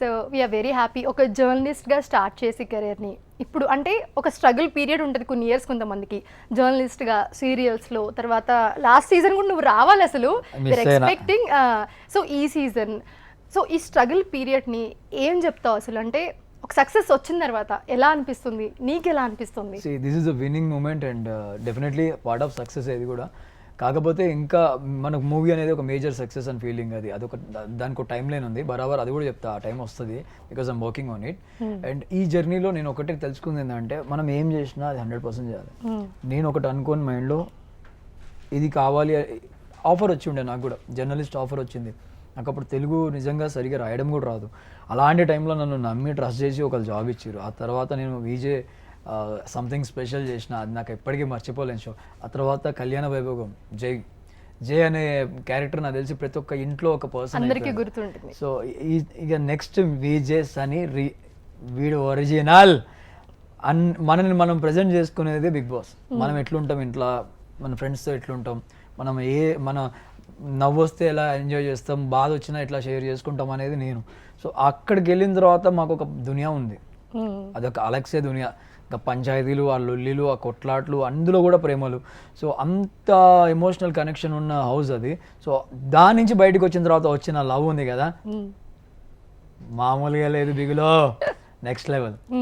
So we are very happy. ఒక జర్నలిస్ట్గా start చేసి కెరీర్ని ఇప్పుడు అంటే ఒక స్ట్రగుల్ పీరియడ్ ఉంటుంది కొన్ని ఇయర్స్ కొంతమందికి జర్నలిస్ట్గా సీరియల్స్లో, తర్వాత లాస్ట్ సీజన్ కూడా నువ్వు రావాలి అసలు ఎక్స్పెక్టింగ్. సో ఈ సీజన్, సో ఈ స్ట్రగుల్ పీరియడ్ని ఏం చెప్తావు అసలు? అంటే ఒక సక్సెస్ వచ్చిన తర్వాత ఎలా అనిపిస్తుంది, నీకు ఎలా అనిపిస్తుంది? This is a winning moment and definitely part of success ఇది కూడా. కాకపోతే ఇంకా మనకు మూవీ అనేది ఒక మేజర్ సక్సెస్ అని ఫీలింగ్. అదొక దానికి ఒక టైం లైన్ ఉంది, బరాబర్ అది కూడా చెప్తా, ఆ టైం వస్తుంది because I'm working on it. And ఈ జర్నీలో నేను ఒకటి తెలుసుకుంది ఏంటంటే మనం ఏం చేసినా అది 100% చేయాలి. నేను ఒకటి అనుకోని మైండ్లో ఇది కావాలి, ఆఫర్ వచ్చి ఉండే నాకు కూడా, జర్నలిస్ట్ ఆఫర్ వచ్చింది నాకు. అప్పుడు తెలుగు నిజంగా సరిగా రాయడం కూడా రాదు. అలాంటి టైంలో నన్ను నమ్మి ట్రస్ట్ చేసి ఒకరు జాబ్ ఇచ్చారు. ఆ తర్వాత నేను విజే సంథింగ్ స్పెషల్ చేసిన, అది నాకు ఎప్పటికీ మర్చిపోలేని షో. ఆ తర్వాత కళ్యాణ వైభోగం, జై అనే క్యారెక్టర్ నాకు తెలిసి ప్రతి ఒక్క ఇంట్లో ఒక పర్సన్ అందరికీ గుర్తుంటుంది. సో ఇక నెక్స్ట్ విజేస్ అని వీడు ఒరిజినల్ మనల్ని మనం ప్రజెంట్ చేసుకునేది బిగ్ బాస్. మనం ఎట్లుంటాం ఇంట్లో, మన ఫ్రెండ్స్తో ఎట్లుంటాం, మనం మన నవ్వు వస్తే ఎలా ఎంజాయ్ చేస్తాం, బాధ వచ్చినా ఎట్లా షేర్ చేసుకుంటాం అనేది నేను. సో అక్కడికి వెళ్ళిన తర్వాత మాకు ఒక దునియా ఉంది, అదొక అలెక్సే దునియా. ఇంకా పంచాయతీలు, ఆ లొల్లిలు, ఆ కొట్లాట్లు, అందులో కూడా ప్రేమలు. సో అంత ఎమోషనల్ కనెక్షన్ ఉన్న హౌస్ అది. సో దాని నుంచి బయటకు వచ్చిన తర్వాత వచ్చిన లవ్ ఉంది కదా, మామూలుగా లేదు బిగులో, నెక్స్ట్ లెవెల్.